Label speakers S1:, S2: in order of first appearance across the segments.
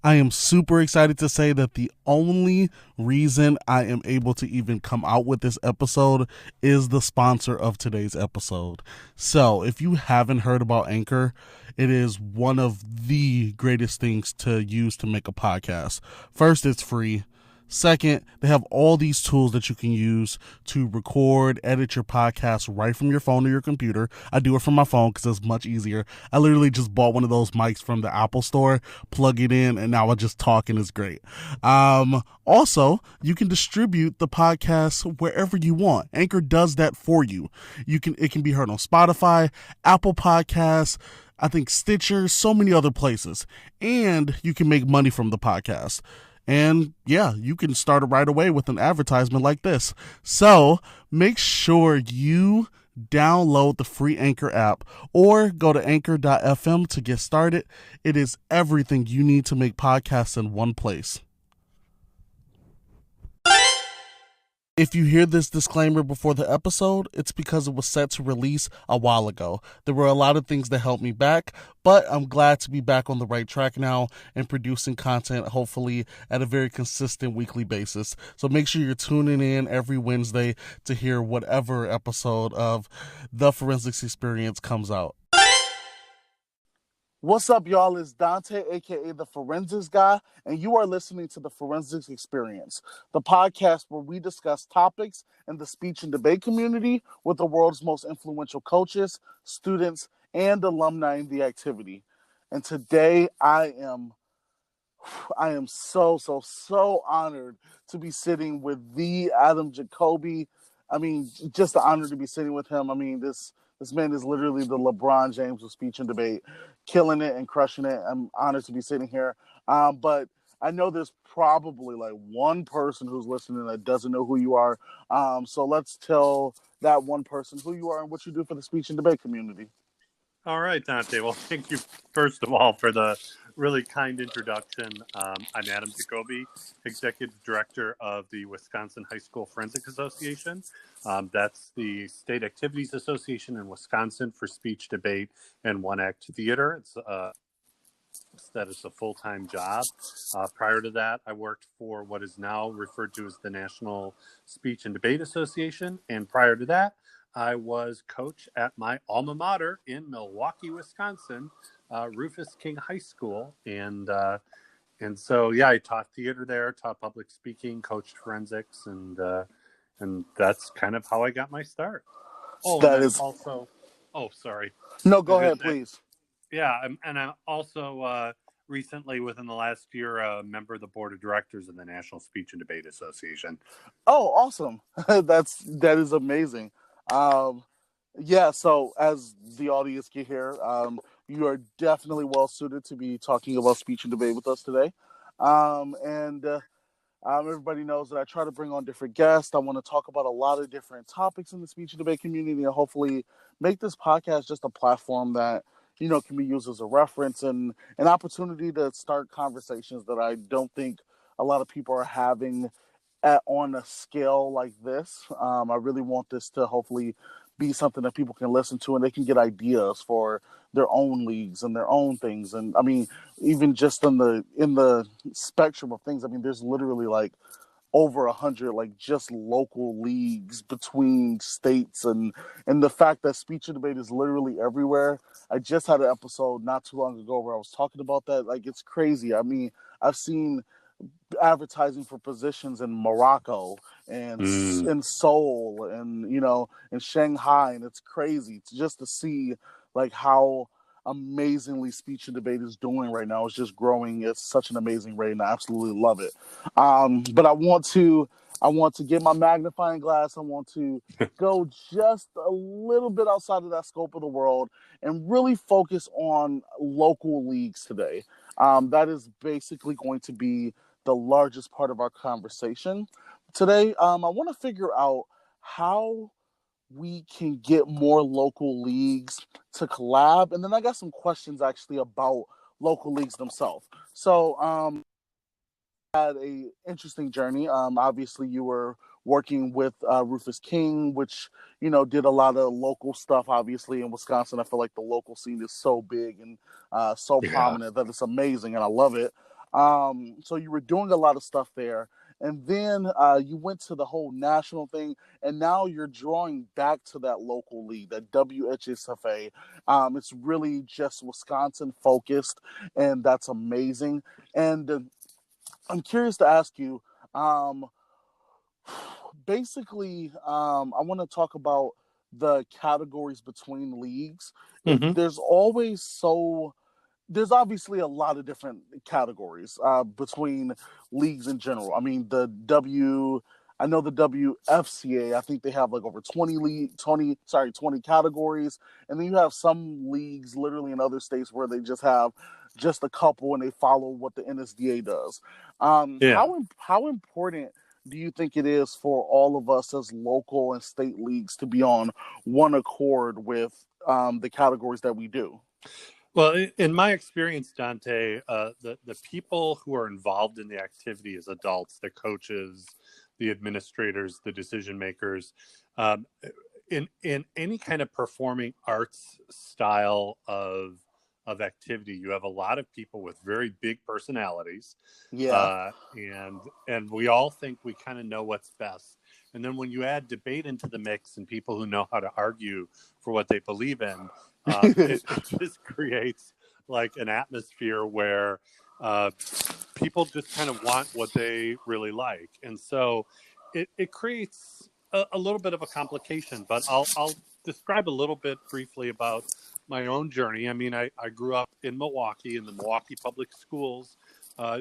S1: I am super excited to say that the only reason I am able to even come out with this episode is the sponsor of today's episode. So, if you haven't heard about Anchor, it is one of the greatest things to use to make a podcast. First, it's free. Second, they have all these tools that you can use to record, edit your podcast right from your phone or your computer. I do it from my phone because it's much easier. I literally just bought one of those mics from the Apple store, plug it in, and now I just talk and it's great. Also, you can distribute the podcast wherever you want. Anchor does that for you. It can be heard on Spotify, Apple Podcasts, I think Stitcher, so many other places. And you can make money from the podcast. And yeah, you can start it right away with an advertisement like this. So make sure you download the free Anchor app or go to anchor.fm to get started. It is everything you need to make podcasts in one place. If you hear this disclaimer before the episode, it's because it was set to release a while ago. There were a lot of things that held me back, but I'm glad to be back on the right track now and producing content, hopefully at a very consistent weekly basis. So make sure you're tuning in every Wednesday to hear whatever episode of The Forensics Experience comes out. What's up, y'all? It's Dante, aka The Forensics Guy, and you are listening to The Forensics Experience, the podcast where we discuss topics in the speech and debate community with the world's most influential coaches, students, and alumni in the activity. And today I am so honored to be sitting with the Adam Jacobi. I mean, just an honor to be sitting with him. I mean, this man is literally the LeBron James of speech and debate, killing it and crushing it. I'm honored to be sitting here. But I know there's probably like one person who's listening that doesn't know who you are. So let's tell that one person who you are and what you do for the speech and debate community.
S2: All right, Dante. Well, thank you, first of all, for the really kind introduction. I'm Adam Jacobi, Executive Director of the Wisconsin High School Forensic Association. That's the State Activities Association in Wisconsin for speech, debate, and one-act theater. That is a full-time job. Prior to that, I worked for what is now referred to as the National Speech and Debate Association. And prior to that, I was coach at my alma mater in Milwaukee, Wisconsin, Rufus King High School. And so, yeah, I taught theater there, taught public speaking, coached forensics, and that's kind of how I got my start. Sorry.
S1: No, go ahead, please.
S2: Yeah, and I'm also recently, within the last year, a member of the board of directors of the National Speech and Debate Association.
S1: Oh, awesome! that is amazing. Yeah, so as the audience can hear, you are definitely well suited to be talking about speech and debate with us today. Everybody knows that I try to bring on different guests. I want to talk about a lot of different topics in the speech and debate community and hopefully make this podcast just a platform that, you know, can be used as a reference and an opportunity to start conversations that I don't think a lot of people are having on a scale like this. I really want this to hopefully be something that people can listen to and they can get ideas for their own leagues and their own things. And I mean, even just in the spectrum of things, I mean, there's literally like over 100 like just local leagues between states, and the fact that speech and debate is literally everywhere. I just had an episode not too long ago where I was talking about that. Like, it's crazy. I mean, I've seen advertising for positions in Morocco and in Seoul and, you know, in Shanghai, and it's crazy just to see like how amazingly speech and debate is doing right now. It's just growing at such an amazing rate, and I absolutely love it. But I want to get my magnifying glass. I want to go just a little bit outside of that scope of the world and really focus on local leagues today. That is basically going to be the largest part of our conversation today. I want to figure out how we can get more local leagues to collab. And then I got some questions actually about local leagues themselves. So had a interesting journey. Obviously you were working with Rufus King, which, you know, did a lot of local stuff. Obviously in Wisconsin, I feel like the local scene is so big and so prominent that it's amazing, and I love it. So you were doing a lot of stuff there. And then you went to the whole national thing, and now you're drawing back to that local league, that WHSFA. It's really just Wisconsin focused, and that's amazing. And I'm curious to ask you, um, basically, I want to talk about the categories between leagues.
S2: Mm-hmm.
S1: There's obviously a lot of different categories between leagues in general. I mean, I know the WFCA. I think they have like over 20 categories, and then you have some leagues, literally in other states, where they just have just a couple and they follow what the NSDA does.
S2: Yeah.
S1: How important do you think it is for all of us as local and state leagues to be on one accord with the categories that we do?
S2: Well, in my experience, Dante, the people who are involved in the activity as adults, the coaches, the administrators, the decision makers, um, in any kind of performing arts style of activity, you have a lot of people with very big personalities,
S1: Yeah.
S2: and we all think we kind of know what's best. And then when you add debate into the mix and people who know how to argue for what they believe in, it just creates like an atmosphere where uh, people just kind of want what they really like. And so it creates a little bit of a complication, but I'll describe a little bit briefly about my own journey. I mean, I grew up in Milwaukee, in the Milwaukee Public Schools, uh,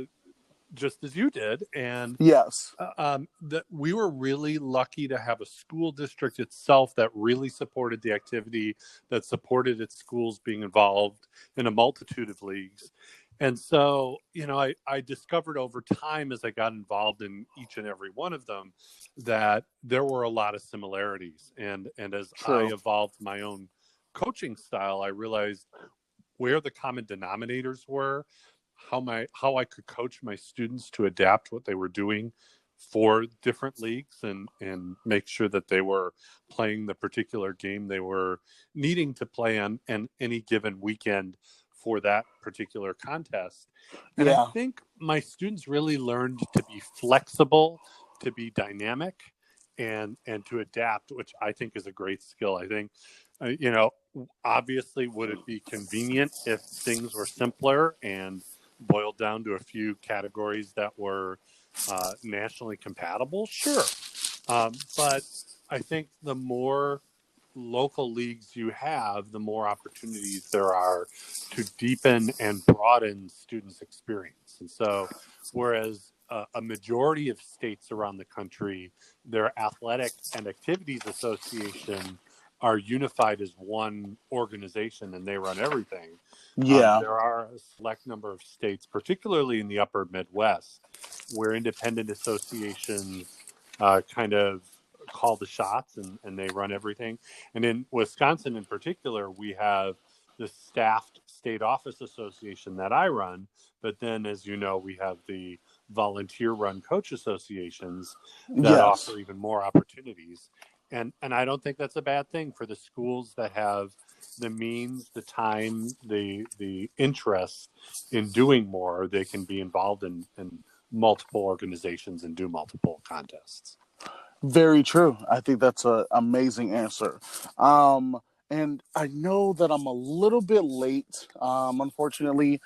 S2: just as you did. And
S1: Yes.
S2: that we were really lucky to have a school district itself that really supported the activity, that supported its schools being involved in a multitude of leagues. And so, I discovered over time as I got involved in each and every one of them that there were a lot of similarities. And as I
S1: True.
S2: evolved my own coaching style, I realized where the common denominators were, how I could coach my students to adapt what they were doing for different leagues and make sure that they were playing the particular game they were needing to play on any given weekend for that particular contest. And I
S1: Yeah.
S2: think my students really learned to be flexible, to be dynamic, and to adapt, which I think is a great skill. I think, obviously, would it be convenient if things were simpler and boiled down to a few categories that were nationally compatible? Sure. But I think the more local leagues you have, the more opportunities there are to deepen and broaden students' experience. And so, whereas a majority of states around the country, their athletic and activities association are unified as one organization and they run everything.
S1: Yeah.
S2: There are a select number of states, particularly in the upper Midwest, where independent associations kind of call the shots and they run everything. And in Wisconsin in particular, we have the staffed state office association that I run. But then, as you know, we have the volunteer run coach associations that
S1: Yes.
S2: offer even more opportunities. And I don't think that's a bad thing for the schools that have the means, the time, the interest in doing more. They can be involved in multiple organizations and do multiple contests.
S1: Very true. I think that's an amazing answer. Um, and I know that I'm a little bit late, unfortunately,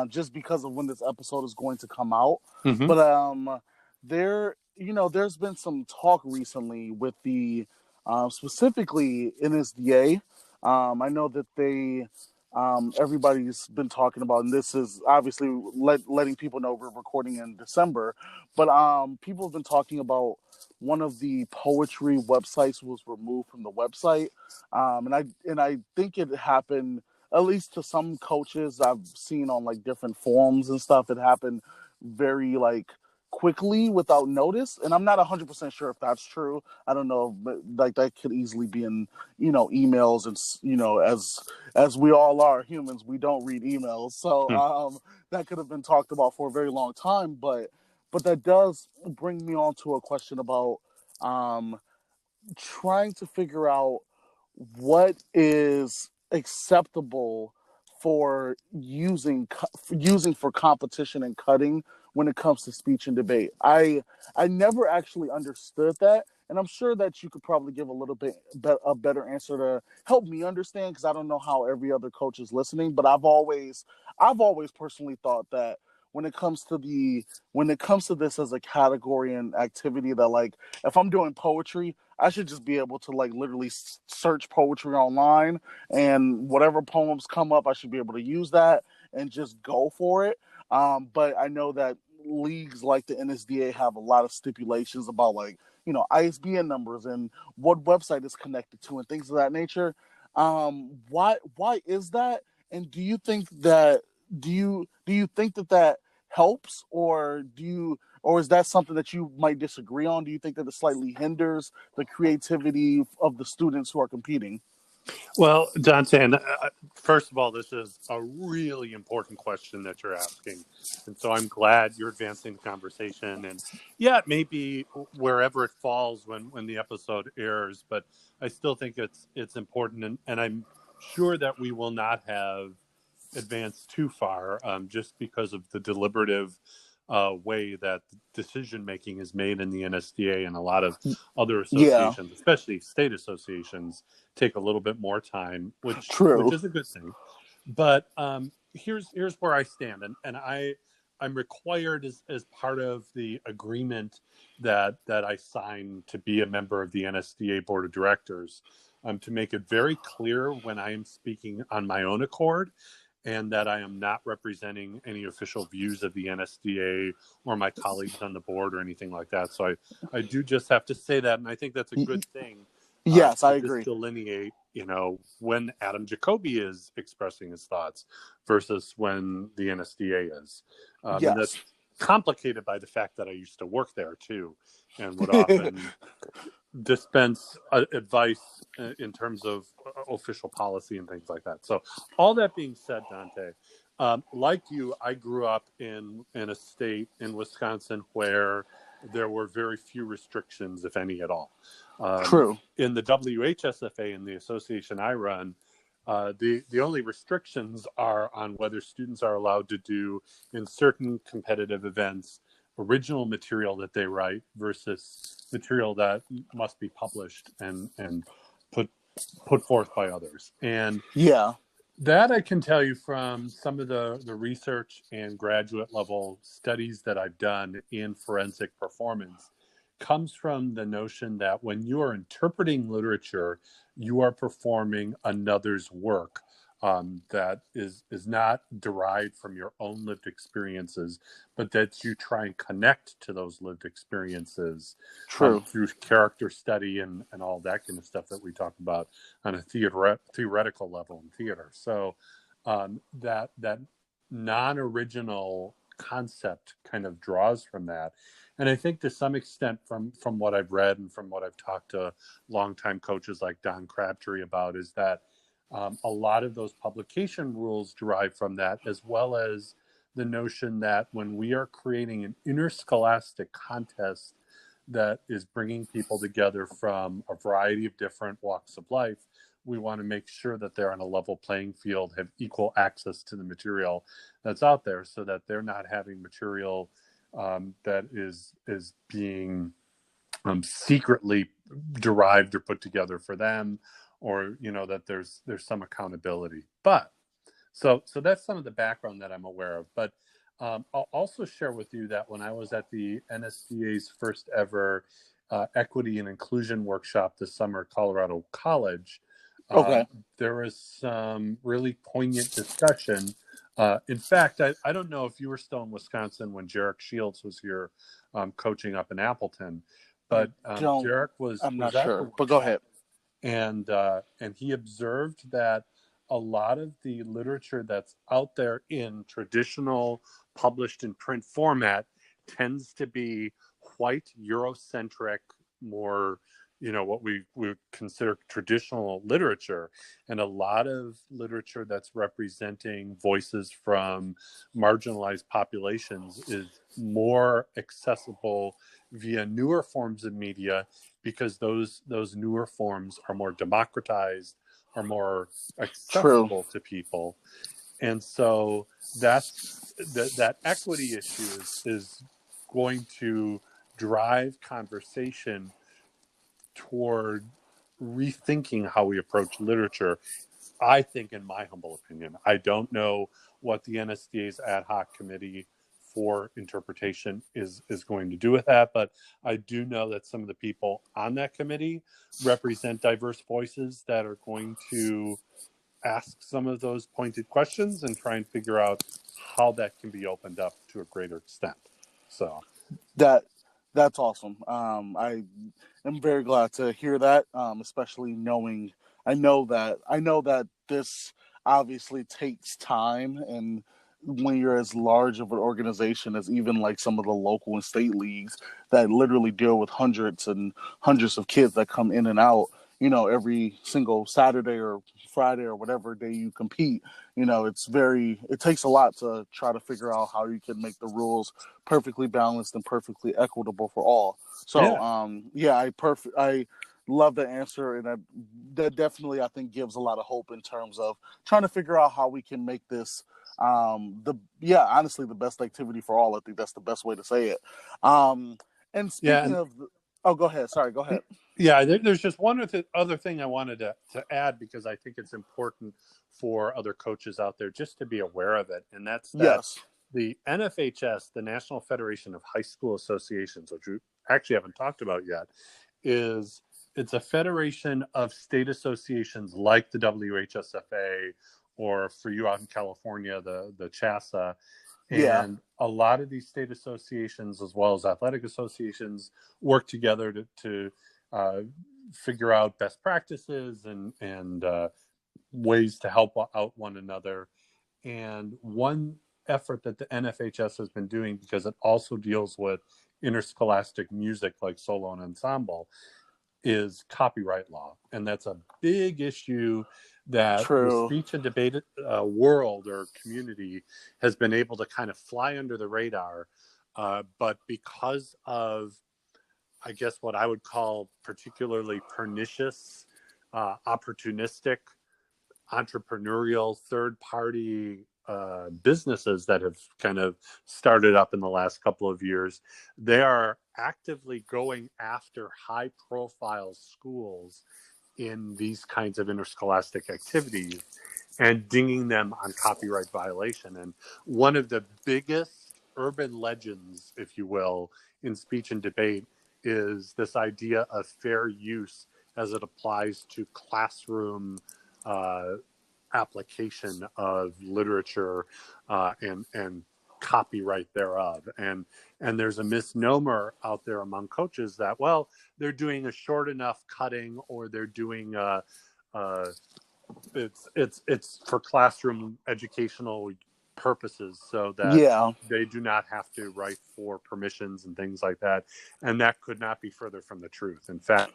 S1: just because of when this episode is going to come out.
S2: Mm-hmm.
S1: But there's been some talk recently with the specifically NSDA. I know that everybody's been talking about, and this is obviously letting people know we're recording in December, but people have been talking about one of the poetry websites was removed from the website, and I think it happened at least to some coaches I've seen on like different forums and stuff. It happened very like quickly without notice, and I'm not 100% sure if that's true. I don't know, but like that could easily be in emails, and as we all are humans, we don't read emails, so that could have been talked about for a very long time, but that does bring me on to a question about um, trying to figure out what is acceptable for using for competition and cutting when it comes to speech and debate. I never actually understood that, and I'm sure that you could probably give a little bit a better answer to help me understand, because I don't know how every other coach is listening. But I've always personally thought that when it comes to this as a category and activity, that like if I'm doing poetry, I should just be able to like literally search poetry online, and whatever poems come up, I should be able to use that and just go for it. But I know that leagues like the NSDA have a lot of stipulations about, like, ISBN numbers and what website is connected to and things of that nature. Why is that? And do you think that helps, or is that something that you might disagree on? Do you think that it slightly hinders the creativity of the students who are competing?
S2: Well, Dante, and first of all, this is a really important question that you're asking. And so I'm glad you're advancing the conversation. And yeah, it may be wherever it falls when the episode airs, but I still think it's important. And I'm sure that we will not have advanced too far, just because of the deliberative way that decision making is made in the NSDA, and a lot of other
S1: Yeah,
S2: associations, especially state associations, take a little bit more time, which
S1: true.
S2: is a good thing. But here's where I stand, and I'm required as part of the agreement that I signed to be a member of the NSDA board of directors, to make it very clear when I am speaking on my own accord, and that I am not representing any official views of the NSDA or my colleagues on the board or anything like that. So I do just have to say that, and I think that's a good thing,
S1: Yes, I
S2: to just
S1: agree.
S2: delineate, when Adam Jacobi is expressing his thoughts versus when the NSDA is. And that's
S1: Yes.
S2: complicated by the fact that I used to work there too, and would often dispense advice in terms of official policy and things like that. So all that being said, Dante, like you, I grew up in a state in Wisconsin where there were very few restrictions, if any at all.
S1: True.
S2: In the WHSFA, in the association I run, the only restrictions are on whether students are allowed to do, in certain competitive events, original material that they write versus material that must be published and put forth by others. And
S1: Yeah.
S2: that I can tell you from some of the research and graduate level studies that I've done in forensic performance, comes from the notion that when you are interpreting literature, you are performing another's work, that is not derived from your own lived experiences, but that you try and connect to those lived experiences,
S1: True.
S2: through character study and all that kind of stuff that we talk about on a theoretical level in theater. So that non-original concept kind of draws from that. And I think to some extent from what I've read and from what I've talked to longtime coaches like Don Crabtree about, is that a lot of those publication rules derive from that, as well as the notion that when we are creating an interscholastic contest that is bringing people together from a variety of different walks of life, we want to make sure that they're on a level playing field, have equal access to the material that's out there, so that they're not having material that is being secretly derived or put together for them, or that there's some accountability. But so that's some of the background that I'm aware of. But I'll also share with you that when I was at the NSDA's first ever equity and inclusion workshop this summer at Colorado College,
S1: Okay.
S2: there was some really poignant discussion. In fact, I don't know if you were still in Wisconsin when Jarek Shields was here, coaching up in Appleton,
S1: I
S2: but
S1: don't.
S2: Jarek was
S1: I'm not
S2: at the
S1: sure, but go
S2: workshop,
S1: ahead.
S2: and he observed that a lot of the literature that's out there in traditional published in print format tends to be white Eurocentric, more what we would consider traditional literature, and a lot of literature that's representing voices from marginalized populations is more accessible via newer forms of media, because those newer forms are more democratized, are more
S1: True.
S2: accessible to people. And so that equity issue is going to drive conversation toward rethinking how we approach literature. I think, in my humble opinion, I don't know what the NSDA's ad hoc committee for interpretation is going to do with that, but I do know that some of the people on that committee represent diverse voices that are going to ask some of those pointed questions and try and figure out how that can be opened up to a greater extent. So
S1: that's awesome. I am very glad to hear that, especially knowing I know that this obviously takes time, and when you're as large of an organization as even like some of the local and state leagues that literally deal with hundreds and hundreds of kids that come in and out, every single Saturday or Friday or whatever day you compete, it takes a lot to try to figure out how you can make the rules perfectly balanced and perfectly equitable for all. So,
S2: yeah,
S1: I love the answer, and that definitely I think gives a lot of hope in terms of trying to figure out how we can make this honestly the best activity for all. I think that's the best way to say it. And
S2: yeah,
S1: speaking of, oh, go ahead. Sorry, go ahead.
S2: yeah. There's just one other thing I wanted to add, because I think it's important for other coaches out there just to be aware of it, and that's that
S1: Yes.
S2: the NFHS, the National Federation of High School Associations, which we actually haven't talked about yet, it's a federation of state associations like the WHSFA, or for you out in California, the CHASA.
S1: Yeah.
S2: And a lot of these state associations, as well as athletic associations, work together to figure out best practices and ways to help out one another. And one effort that the NFHS has been doing, because it also deals with interscholastic music like solo and ensemble, is copyright law. And that's a big issue that the
S1: True.
S2: speech and debate world or community has been able to kind of fly under the radar. But because of, I guess, what I would call particularly pernicious, opportunistic, entrepreneurial, third party businesses that have kind of started up in the last couple of years, they are actively going after high profile schools in these kinds of interscholastic activities and dinging them on copyright violation. And one of the biggest urban legends, if you will, in speech and debate is this idea of fair use as it applies to classroom application of literature and copyright thereof. And there's a misnomer out there among coaches that, well, they're doing a short enough cutting, or they're doing it's for classroom educational purposes, so that
S1: Yeah.
S2: they do not have to write for permissions and things like that. And that could not be further from the truth. In fact,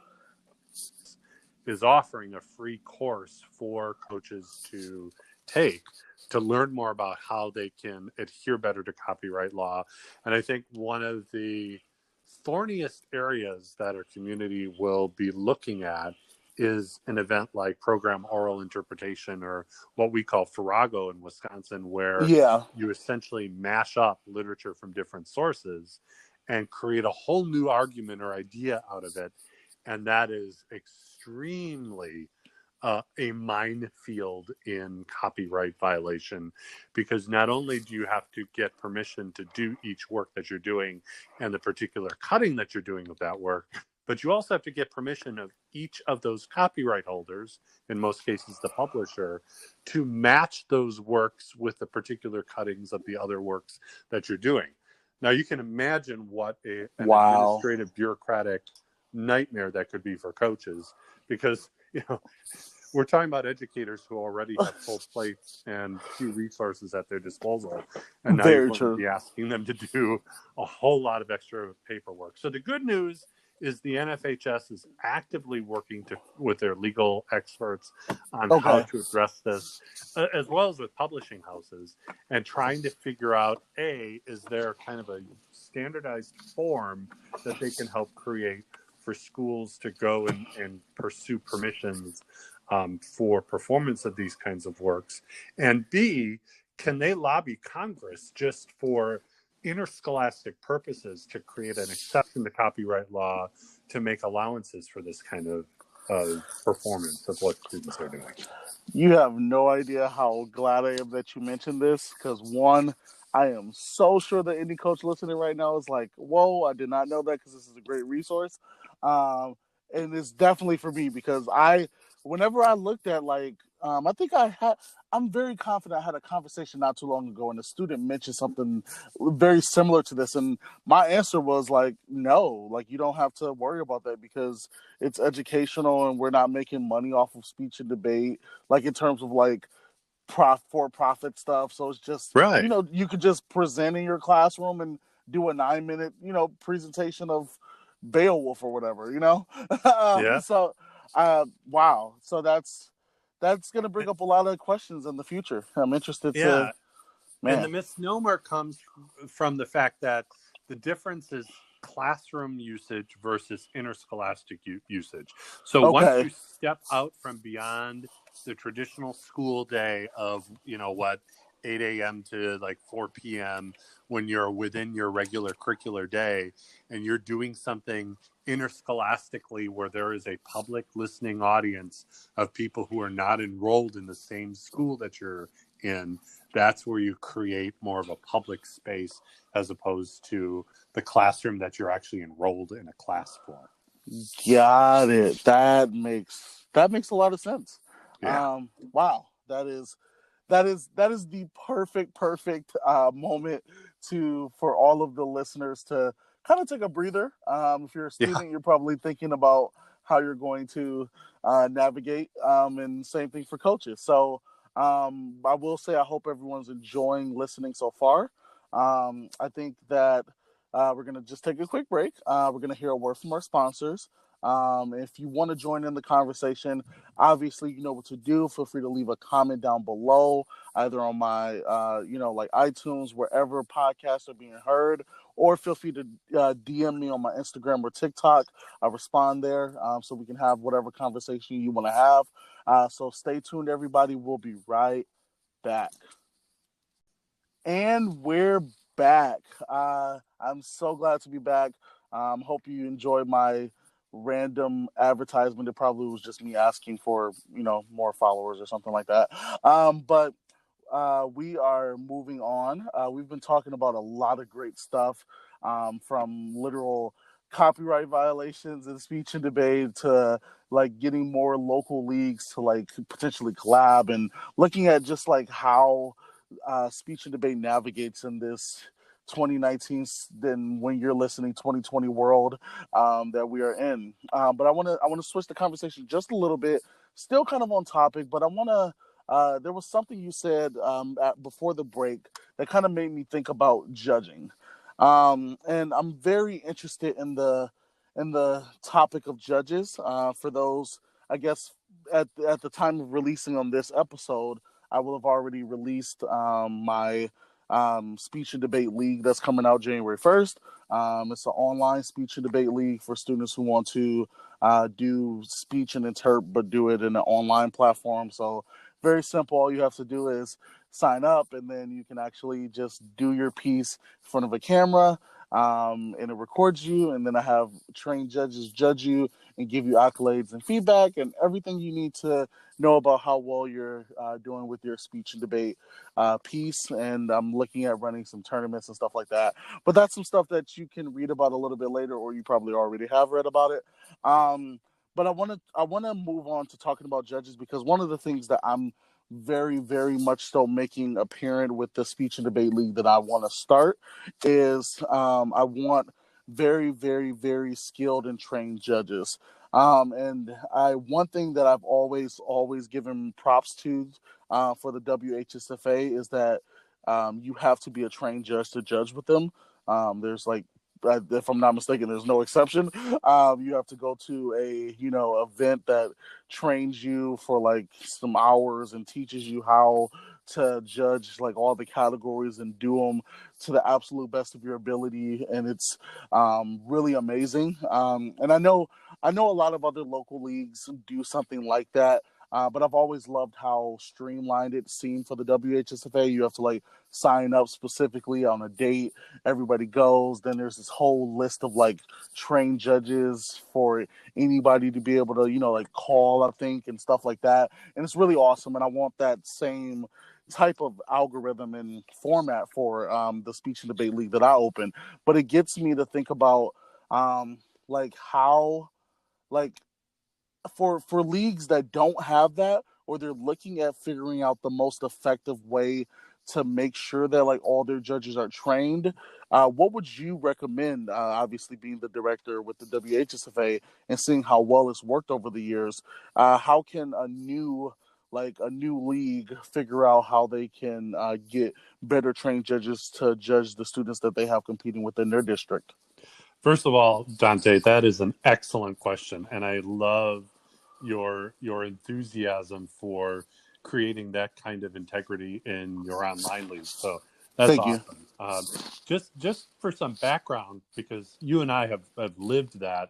S2: is offering a free course for coaches to take to learn more about how they can adhere better to copyright law. And I think one of the thorniest areas that our community will be looking at is an event like program oral interpretation, or what we call Farrago in Wisconsin, where
S1: Yeah.
S2: you essentially mash up literature from different sources and create a whole new argument or idea out of it. And that is extremely a minefield in copyright violation, because not only do you have to get permission to do each work that you're doing and the particular cutting that you're doing of that work, but you also have to get permission of each of those copyright holders, in most cases the publisher, to match those works with the particular cuttings of the other works that you're doing. Now you can imagine what an
S1: Wow.
S2: administrative bureaucratic nightmare that could be for coaches, because we're talking about educators who already have full plates and few resources at their disposal, and now you're
S1: Very
S2: going to
S1: true.
S2: be asking them to do a whole lot of extra paperwork. So the good news is the NFHS is actively working with their legal experts on how
S1: Okay.
S2: to address this, as well as with publishing houses, and trying to figure out, is there kind of a standardized form that they can help create for schools to go and pursue permissions for performance of these kinds of works, and B, can they lobby Congress just for interscholastic purposes to create an exception to copyright law to make allowances for this kind of performance of what students are doing?
S1: You have no idea how glad I am that you mentioned this, because one, I am so sure that any coach listening right now is like, whoa, I did not know that, because this is a great resource. Um, and it's definitely for me, because whenever I looked at I think I'm very confident I had a conversation not too long ago, and a student mentioned something very similar to this. And my answer was like, no, like you don't have to worry about that, because it's educational and we're not making money off of speech and debate, like in terms of like for-profit stuff. So it's just,
S2: Right.
S1: you could just present in your classroom and do a 9-minute, presentation of Beowulf or whatever,
S2: Yeah.
S1: So, wow. So that's going to bring up a lot of questions in the future. I'm interested to,
S2: Yeah. And the
S1: man.
S2: misnomer comes from the fact that the difference is classroom usage versus interscholastic usage. So once
S1: Okay.
S2: you step out from beyond the traditional school day of, 8 a.m. to like 4 p.m., when you're within your regular curricular day and you're doing something interscholastically where there is a public listening audience of people who are not enrolled in the same school that you're in, that's where you create more of a public space as opposed to the classroom that you're actually enrolled in a class for.
S1: Got it. That makes a lot of sense.
S2: Yeah.
S1: Wow. That is the perfect moment for all of the listeners to kind of take a breather. If you're a
S2: Yeah.
S1: student, you're probably thinking about how you're going to navigate, and same thing for coaches. So I will say I hope everyone's enjoying listening so far. I think that we're going to just take a quick break. We're going to hear a word from our sponsors. If you want to join in the conversation, obviously you know what to do. Feel free to leave a comment down below, either on my, like iTunes, wherever podcasts are being heard, or feel free to DM me on my Instagram or TikTok. I respond there, so we can have whatever conversation you want to have. So stay tuned, everybody. We'll be right back. And we're back. I'm so glad to be back. Hope you enjoyed my random advertisement. It probably was just me asking for, more followers or something like that. But we are moving on. We've been talking about a lot of great stuff, from literal copyright violations and speech and debate to like getting more local leagues to like potentially collab, and looking at just like how speech and debate navigates in this 2019, then when you're listening 2020 world that we are in. But I want to switch the conversation just a little bit, still kind of on topic, but I want to. There was something you said before the break that kind of made me think about judging, and I'm very interested in the topic of judges. For those, I guess, at the time of releasing on this episode, I will have already released my speech and debate league that's coming out January 1st. It's an online speech and debate league for students who want to do speech and interpret, but do it in an online platform. So very simple. All you have to do is sign up, and then you can actually just do your piece in front of a camera, and it records you. And then I have trained judges judge you and give you accolades and feedback and everything you need to know about how well you're doing with your speech and debate piece. And I'm looking at running some tournaments and stuff like that. But that's some stuff that you can read about a little bit later, or you probably already have read about it. But I want to move on to talking about judges, because one of the things that I'm very, very much so making apparent with the speech and debate league that I want to start is I want very, very, very skilled and trained judges. And one thing that I've always given props to for the WHSFA is that you have to be a trained judge to judge with them. There's like, if I'm not mistaken, there's no exception. You have to go to a event that trains you for like some hours and teaches you how to judge like all the categories and do them to the absolute best of your ability, and it's really amazing. And I know a lot of other local leagues do something like that. But I've always loved how streamlined it seemed for the WHSFA. You have to like sign up specifically on a date. Everybody goes. Then there's this whole list of like trained judges for anybody to be able to, like call, I think, and stuff like that. And it's really awesome. And I want that same type of algorithm and format for the speech and debate league that I open. But it gets me to think about like how like for leagues that don't have that, or they're looking at figuring out the most effective way to make sure that like all their judges are trained. What would you recommend? Obviously, being the director with the WHSFA and seeing how well it's worked over the years, how can a new league figure out how they can get better trained judges to judge the students that they have competing within their district?
S2: First of all, Dante, that is an excellent question, and I love your enthusiasm for creating that kind of integrity in your online league. So that's
S1: Thank you.
S2: awesome. Just for some background, because you and I have lived that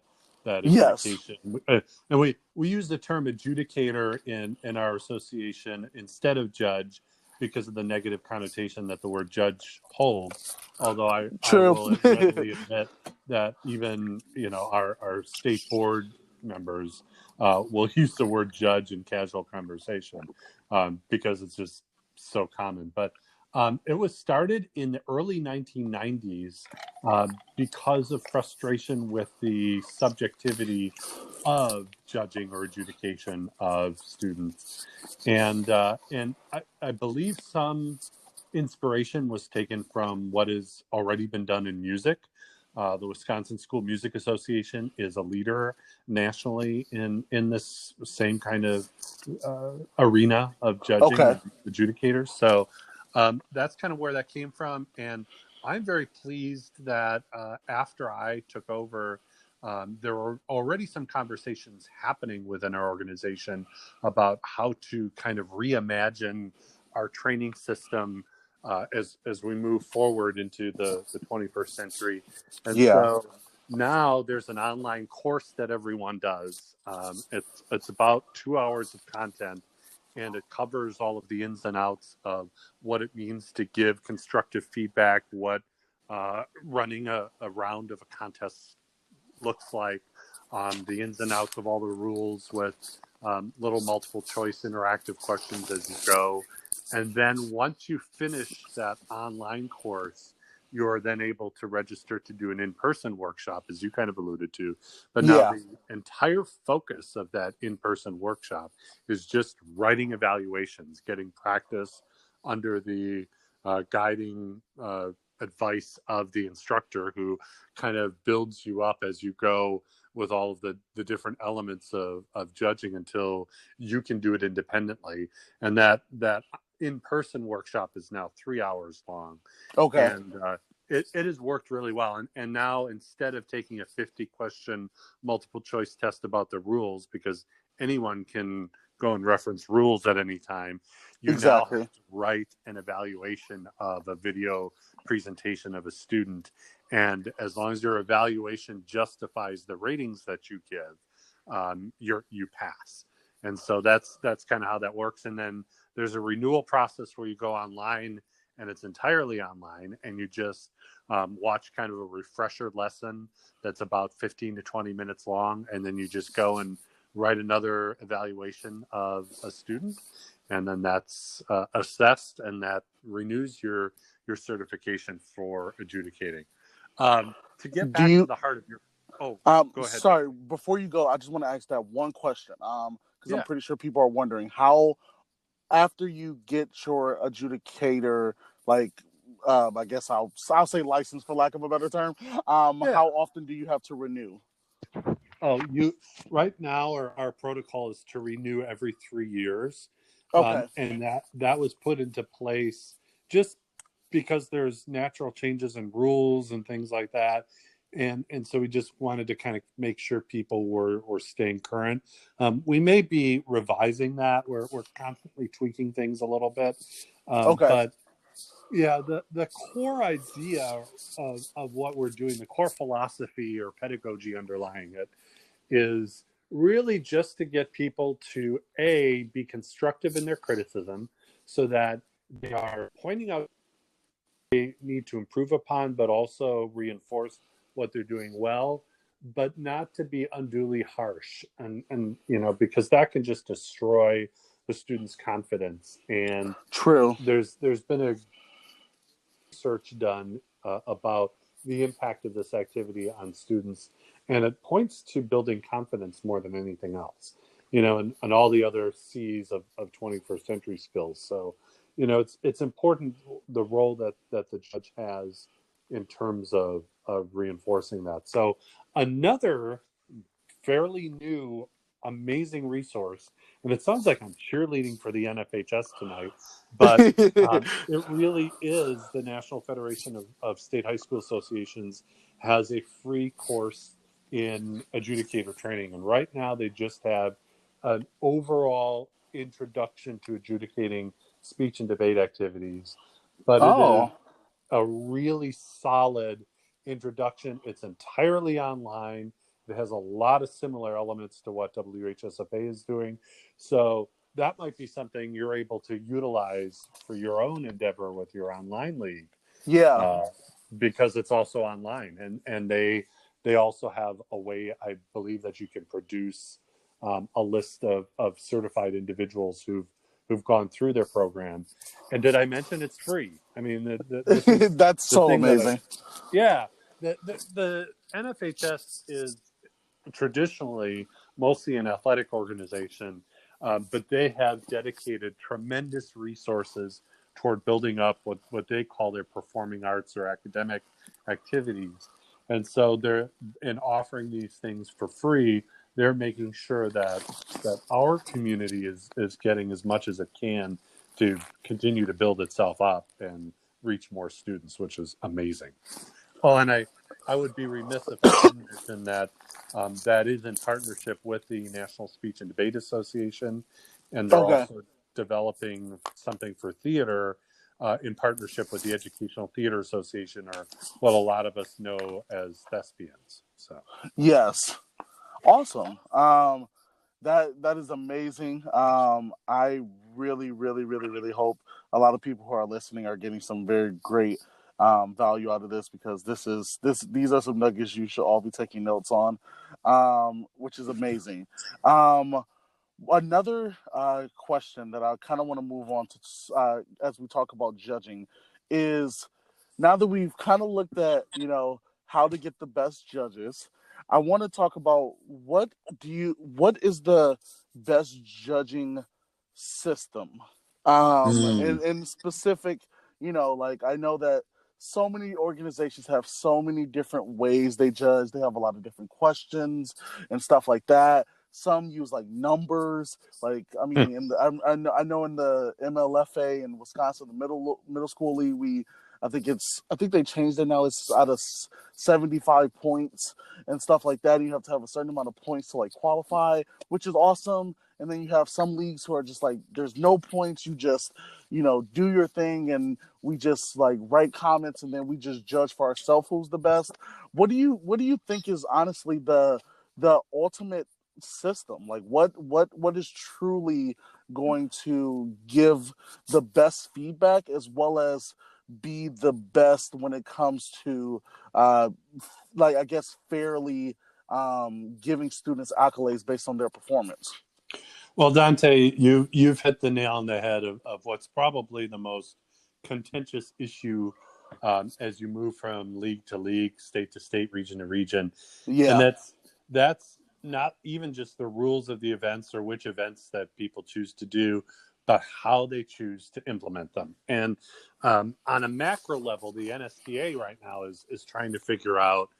S1: Yes.
S2: adjudication, and we use the term adjudicator in our association instead of judge because of the negative connotation that the word judge holds. Although I
S1: True.
S2: will readily admit that even our state board members will use the word judge in casual conversation because it's just so common. But it was started in the early 1990s because of frustration with the subjectivity of judging or adjudication of students, and I believe some inspiration was taken from what has already been done in music. The Wisconsin School Music Association is a leader nationally in this same kind of arena of judging
S1: Okay.
S2: and adjudicators. So that's kind of where that came from. And I'm very pleased that after I took over, there were already some conversations happening within our organization about how to kind of reimagine our training system as we move forward into the 21st century. And
S1: Yeah.
S2: so now there's an online course that everyone does. It's about 2 hours of content, and it covers all of the ins and outs of what it means to give constructive feedback, what running a round of a contest looks like, the ins and outs of all the rules with little multiple choice interactive questions as you go. And then once you finish that online course, you're then able to register to do an in-person workshop, as you kind of alluded to. But now
S1: Yeah.
S2: the entire focus of that in-person workshop is just writing evaluations, getting practice under the guiding advice of the instructor, who kind of builds you up as you go with all of the different elements of judging until you can do it independently. And that in-person workshop is now 3 hours long.
S1: Okay.
S2: And it has worked really well. And now, instead of taking a 50-question multiple choice test about the rules, because anyone can go and reference rules at any time, you now
S1: Exactly.
S2: have to write an evaluation of a video presentation of a student. And as long as your evaluation justifies the ratings that you give, you pass. And so that's kind of how that works. And then there's a renewal process where you go online, and it's entirely online, and you just watch kind of a refresher lesson that's about 15 to 20 minutes long, and then you just go and write another evaluation of a student, and then that's assessed, and that renews your certification for adjudicating. To get
S1: Do
S2: back to
S1: you
S2: the heart of your go ahead,
S1: sorry,
S2: Dante.
S1: before you go, I just want to ask that one question. Because I'm
S2: Yeah.
S1: pretty sure people are wondering how, after you get your adjudicator, like I guess I'll say license for lack of a better term,
S2: Yeah.
S1: how often do you have to renew?
S2: Oh, you right now our protocol is to renew every 3 years,
S1: Okay.
S2: and that was put into place just because there's natural changes in rules and things like that, and so we just wanted to kind of make sure people were staying current. We may be revising that. We're constantly tweaking things a little bit,
S1: Okay.
S2: but yeah, the core idea of what we're doing, the core philosophy or pedagogy underlying it, is really just to get people to be constructive in their criticism, so that they are pointing out they need to improve upon, but also reinforce what they're doing well, but not to be unduly harsh, and because that can just destroy the student's confidence. And
S1: True.
S2: there's been a research done about the impact of this activity on students, and it points to building confidence more than anything else, and all the other C's of 21st century skills. So, it's important, the role that the judge has in terms of reinforcing that. So another fairly new, amazing resource. And it sounds like I'm cheerleading for the NFHS tonight, but it really is the National Federation of State High School Associations has a free course in adjudicator training. And right now they just have an overall introduction to adjudicating speech and debate activities. But it is
S1: Oh,
S2: a really solid introduction. It's entirely online. It has a lot of similar elements to what WHSFA is doing. So that might be something you're able to utilize for your own endeavor with your online league,
S1: yeah.
S2: uh, because it's also online. And they also have a way, I believe, that you can produce a list of certified individuals who've gone through their program. And did I mention it's free? I mean, this is
S1: That's
S2: the
S1: so
S2: thing that
S1: amazing.
S2: yeah, the NFHS is traditionally mostly an athletic organization, but they have dedicated tremendous resources toward building up what they call their performing arts or academic activities. And so they're in offering these things for free. They're making sure that our community is getting as much as it can to continue to build itself up and reach more students, which is amazing. Oh, and I would be remiss if I didn't mention that that is in partnership with the National Speech and Debate Association, and they're
S1: Okay.
S2: also developing something for theater in partnership with the Educational Theater Association, or what a lot of us know as thespians. So,
S1: Yes. Awesome. That is amazing. I really, really, really, really hope a lot of people who are listening are getting some very great value out of this, because these are some nuggets you should all be taking notes on, which is amazing. Um, Another question that I kind of want to move on to as we talk about judging is, now that we've kind of looked at, how to get the best judges, I want to talk about what is the best judging system, in specific, like, I know that so many organizations have so many different ways they judge. They have a lot of different questions and stuff like that. Some use like numbers, like, I mean, I know in the MLFA in Wisconsin, the middle school league, I think they changed it now. It's out of 75 points and stuff like that. You have to have a certain amount of points to like qualify, which is awesome. And then you have some leagues who are just like, there's no points. You just, do your thing, and we just like write comments, and then we just judge for ourselves who's the best. What do you think is honestly the ultimate system? Like, what is truly going to give the best feedback, as well as be the best when it comes to like, I guess, fairly giving students accolades based on their performance?
S2: well, Dante, you've hit the nail on the head of what's probably the most contentious issue as you move from league to league, state to state, region to region, and
S1: Yeah.
S2: that's not even just the rules of the events or which events that people choose to do, but how they choose to implement them. And on a macro level, the NSDA right now is trying to figure out,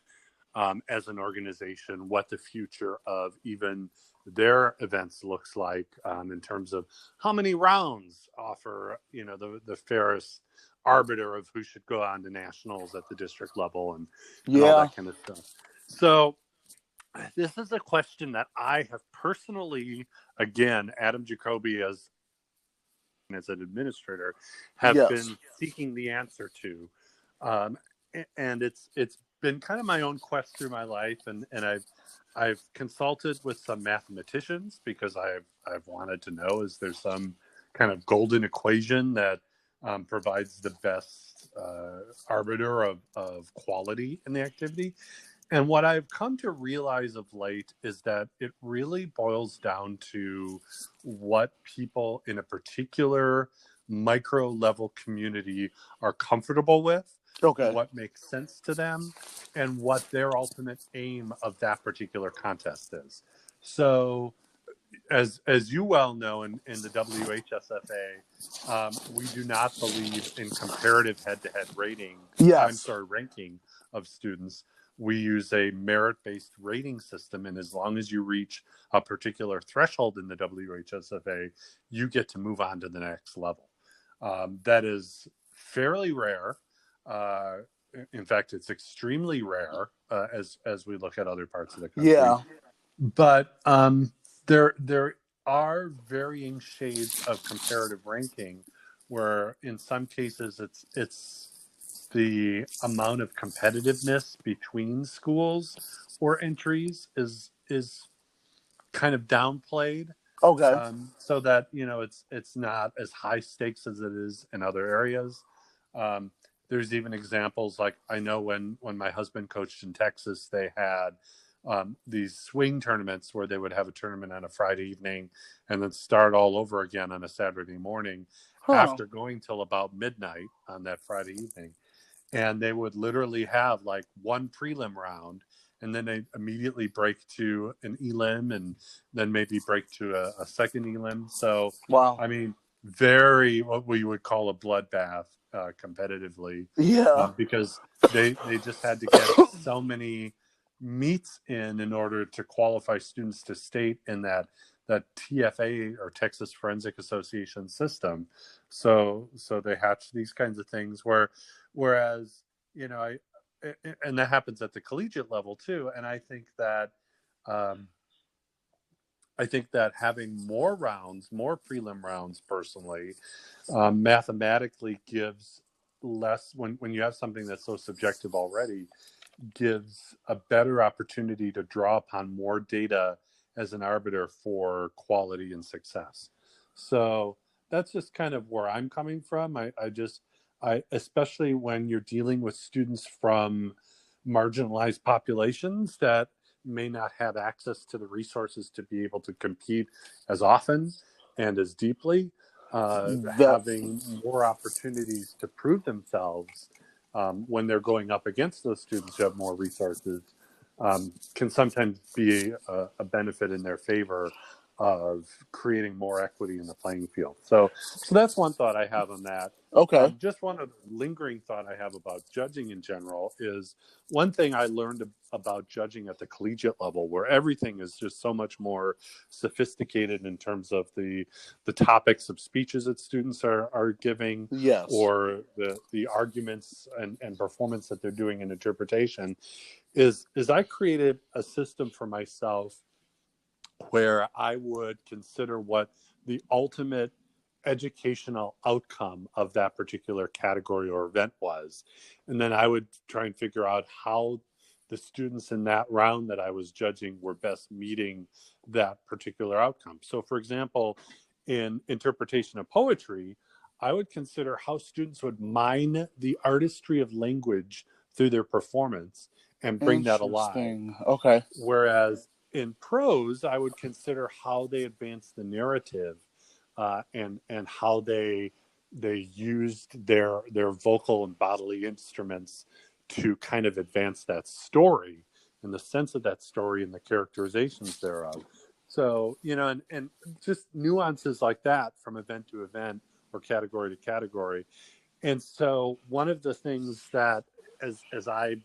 S2: as an organization, what the future of even their events looks like, in terms of how many rounds offer, the fairest arbiter of who should go on to nationals at the district level, and all
S1: Yeah.
S2: that kind of stuff. So this is a question that I have personally, again, Adam Jacobi as an administrator, have
S1: Yes.
S2: been seeking the answer to. Um, and it's been kind of my own quest through my life, and I've consulted with some mathematicians because I've wanted to know, is there some kind of golden equation that provides the best arbiter of quality in the activity. And what I've come to realize of late is that it really boils down to what people in a particular micro level community are comfortable with,
S1: Okay.
S2: what makes sense to them, and what their ultimate aim of that particular contest is. So, as you well know, in the WHSFA, we do not believe in comparative head-to-head
S1: Yes.
S2: ranking of students. We use a merit-based rating system, and as long as you reach a particular threshold in the WHSFA, you get to move on to the next level. That is fairly rare. In fact, it's extremely rare as we look at other parts of the country.
S1: Yeah.
S2: But there are varying shades of comparative ranking, where in some cases it's the amount of competitiveness between schools or entries is kind of downplayed,
S1: Okay.
S2: so that it's not as high stakes as it is in other areas. There's even examples, like I know when my husband coached in Texas, they had these swing tournaments where they would have a tournament on a Friday evening and then start all over again on a Saturday morning after going till about midnight on that Friday evening. And they would literally have like one prelim round, and then they immediately break to an elim, and then maybe break to a second elim. So,
S1: Wow.
S2: I mean, very what we would call a bloodbath competitively,
S1: Yeah.
S2: because they just had to get so many meets in order to qualify students to state in that TFA, or Texas Forensic Association system. So they hatch these kinds of things whereas and that happens at the collegiate level too. And I think that having more prelim rounds, personally, mathematically gives less, when you have something that's so subjective already, gives a better opportunity to draw upon more data as an arbiter for quality and success. So that's just kind of where I'm coming from. I especially when you're dealing with students from marginalized populations that may not have access to the resources to be able to compete as often and as deeply, having more opportunities to prove themselves when they're going up against those students who have more resources can sometimes be a benefit in their favor of creating more equity in the playing field. So that's one thought I have on that.
S1: Okay.
S2: Just one other lingering thought I have about judging in general is, one thing I learned about judging at the collegiate level, where everything is just so much more sophisticated in terms of the topics of speeches that students are giving,
S1: Yes.
S2: or the arguments and performance that they're doing in interpretation, is I created a system for myself where I would consider what the ultimate educational outcome of that particular category or event was. And then I would try and figure out how the students in that round that I was judging were best meeting that particular outcome. So, for example, in interpretation of poetry, I would consider how students would mine the artistry of language through their performance and bring that alive.
S1: Interesting. Okay.
S2: Whereas in prose, I would consider how they advanced the narrative, and how they used their vocal and bodily instruments to kind of advance that story and the sense of that story and the characterizations thereof. So, and just nuances like that from event to event or category to category. And so one of the things that, as I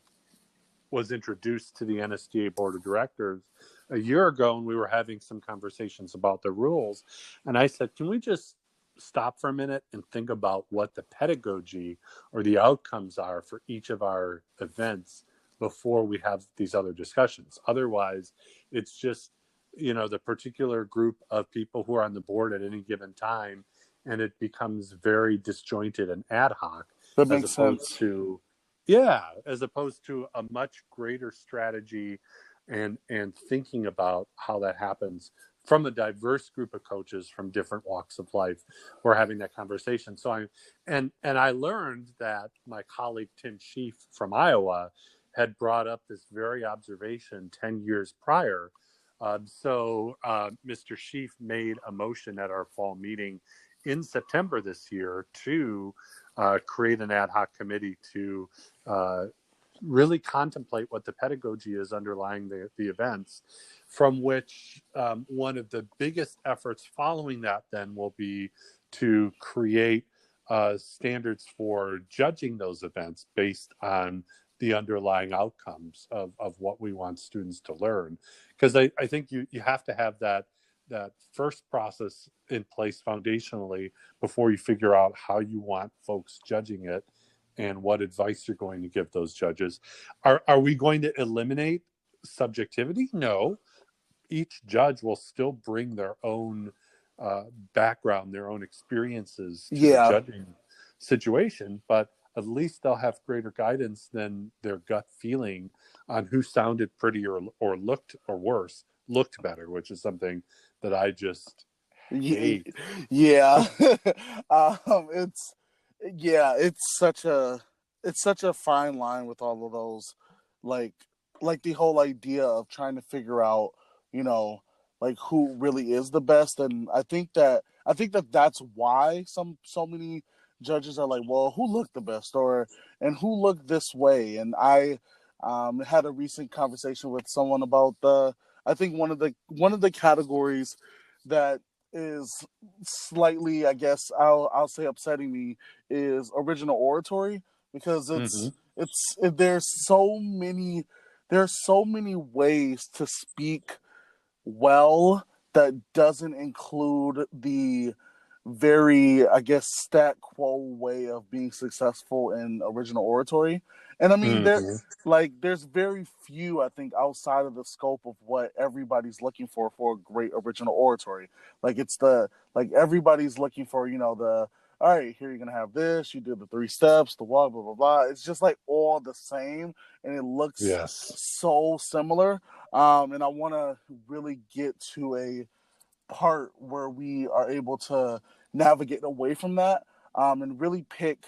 S2: was introduced to the NSDA board of directors a year ago, and we were having some conversations about the rules, and I said, can we just stop for a minute and think about what the pedagogy or the outcomes are for each of our events before we have these other discussions? Otherwise, it's just, the particular group of people who are on the board at any given time, and it becomes very disjointed and ad hoc,
S1: That
S2: as
S1: makes
S2: opposed
S1: sense.
S2: to Yeah, as opposed to a much greater strategy and thinking about how that happens from a diverse group of coaches from different walks of life. We're having that conversation. So and I learned that my colleague Tim Sheaf from Iowa had brought up this very observation 10 years prior. Mr. Sheaf made a motion at our fall meeting in September this year to create an ad hoc committee to uh, really contemplate what the pedagogy is underlying the events, from which one of the biggest efforts following that then will be to create standards for judging those events based on the underlying outcomes of what we want students to learn. Because I think you have to have that first process in place foundationally before you figure out how you want folks judging it and what advice you're going to give those judges. Are we going to eliminate subjectivity? No. Each judge will still bring their own background, their own experiences to the
S1: Yeah.
S2: judging situation, but at least they'll have greater guidance than their gut feeling on who sounded prettier or looked, or worse, looked better, which is something that I just hate.
S1: Yeah. It's yeah, it's such a fine line with all of those, like the whole idea of trying to figure out, you know, like who really is the best. And I think that that's why so many judges are like, well, who looked the best, or and who looked this way. And I had a recent conversation with someone about the I think one of the categories that is slightly, I guess I'll say, upsetting me is original oratory, because
S2: Mm-hmm.
S1: there's so many ways to speak well that doesn't include the very, I guess, stat quo way of being successful in original oratory. And I mean,
S2: Mm-hmm.
S1: there's very few, I think, outside of the scope of what everybody's looking for a great original oratory. Like it's the like everybody's looking for, the all right, here you're gonna have this, you do the three steps, the walk, blah blah blah. It's just like all the same, and it looks
S2: Yes.
S1: so similar. And I want to really get to a part where we are able to navigate away from that, and really pick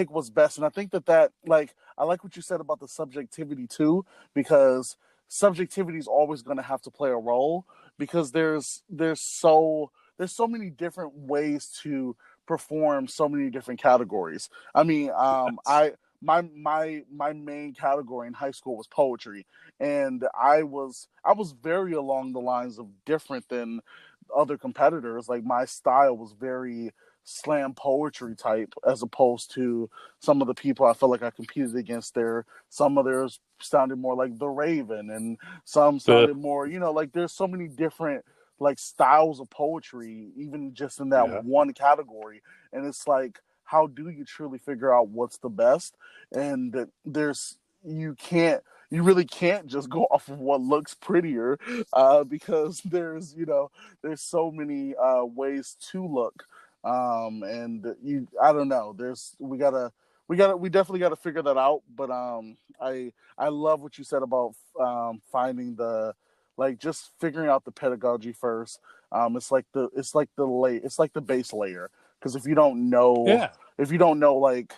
S1: what's best. And I think that like, I like what you said about the subjectivity too, because subjectivity is always going to have to play a role, because there's so many different ways to perform so many different categories. I mean,
S2: Yes.
S1: my main category in high school was poetry, and I was very along the lines of different than other competitors. Like my style was very slam poetry type, as opposed to some of the people I felt like I competed against. Some of theirs sounded more like The Raven, and some
S2: The
S1: sounded more, like there's so many different like styles of poetry, even just in that
S2: yeah.
S1: one category. And it's like, how do you truly figure out what's the best? And you can't you really can't just go off of what looks prettier, because there's so many ways to look. And I don't know, we definitely gotta figure that out. But I love what you said about finding the like just figuring out the pedagogy first. It's like the base layer, because
S2: Yeah.
S1: if you don't know like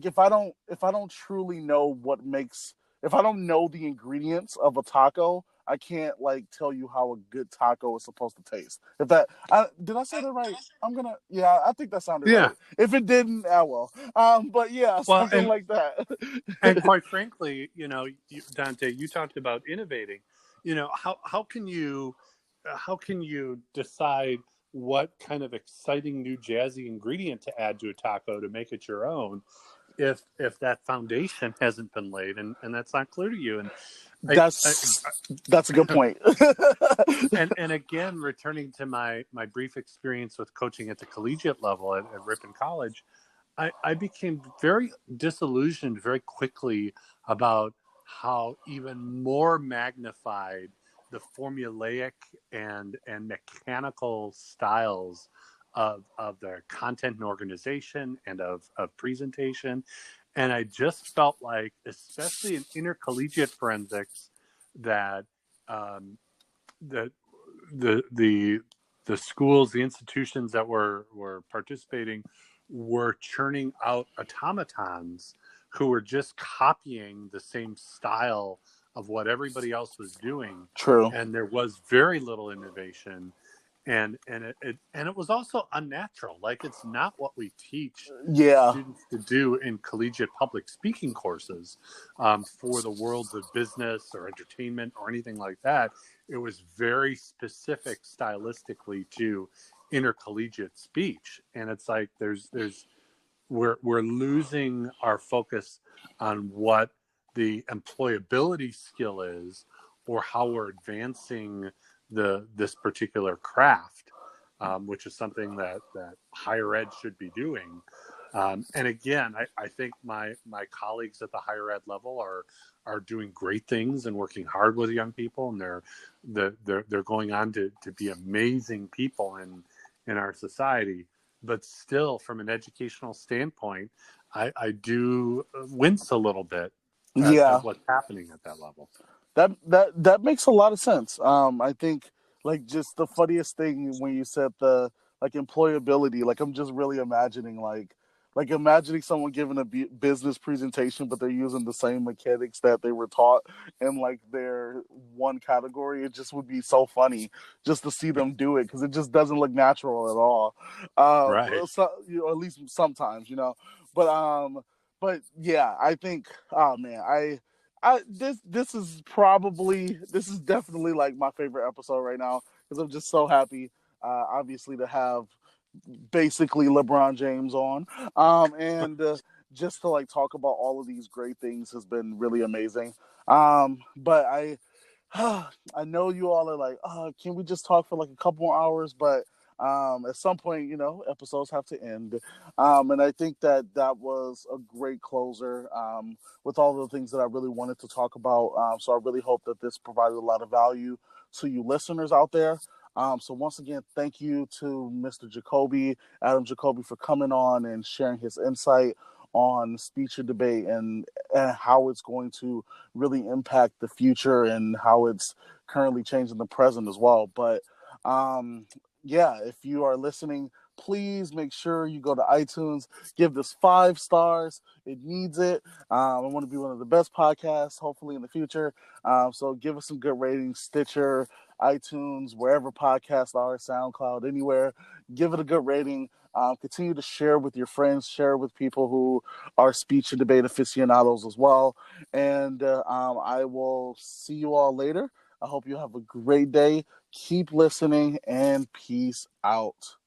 S1: if I don't truly know what makes if I don't know the ingredients of a taco, I can't like tell you how a good taco is supposed to taste. Did I say that right? Yeah, I think that sounded
S2: Yeah.
S1: right. If it didn't, well. But yeah,
S2: Well,
S1: something like that.
S2: and quite frankly, Dante, you talked about innovating. How can you decide what kind of exciting new jazzy ingredient to add to a taco to make it your own if that foundation hasn't been laid, and that's not clear to you. And I
S1: That's a good point.
S2: and again, returning to my brief experience with coaching at the collegiate level at Ripon College, I became very disillusioned very quickly about how even more magnified the formulaic and mechanical styles of their content and organization and of presentation. And I just felt like, especially in intercollegiate forensics, that the the the the schools, the institutions that were participating were churning out automatons who were just copying the same style of what everybody else was doing,
S1: True.
S2: and there was very little innovation, and it was also unnatural. Like, it's not what we teach
S1: Yeah.
S2: students to do in collegiate public speaking courses for the worlds of business or entertainment or anything like that. It was very specific stylistically to intercollegiate speech, and it's like we're losing our focus on what the employability skill is, or how we're advancing this particular craft, which is something that higher ed should be doing. And again, I think my colleagues at the higher ed level are doing great things and working hard with young people, and they're going on to be amazing people in our society. But still, from an educational standpoint, I do wince a little bit
S1: Yeah.
S2: at what's happening at that level.
S1: That makes a lot of sense. I think, like, just the funniest thing when you said the, like, employability, like, I'm just really imagining imagining someone giving a business presentation, but they're using the same mechanics that they were taught in, like, their one category. It just would be so funny just to see them do it, because it just doesn't look natural at all.
S2: Right.
S1: So, at least sometimes, but yeah, I think, oh man, this is definitely like my favorite episode right now, because I'm just so happy, obviously, to have basically LeBron James on, and just to, like, talk about all of these great things has been really amazing. But I know you all are like, can we just talk for like a couple more hours? But at some point, episodes have to end. And I think that was a great closer, with all the things that I really wanted to talk about. So I really hope that this provided a lot of value to you listeners out there. So once again, thank you to Mr. Jacobi, Adam Jacobi, for coming on and sharing his insight on speech and debate, and how it's going to really impact the future, and how it's currently changing the present as well. But yeah, if you are listening, please make sure you go to iTunes, give this 5 stars. It needs it. I want to be one of the best podcasts, hopefully, in the future. So give us some good ratings, Stitcher, iTunes, wherever podcasts are, SoundCloud, anywhere. Give it a good rating. Continue to share with your friends, share with people who are speech and debate aficionados as well. And I will see you all later. I hope you have a great day. Keep listening, and peace out.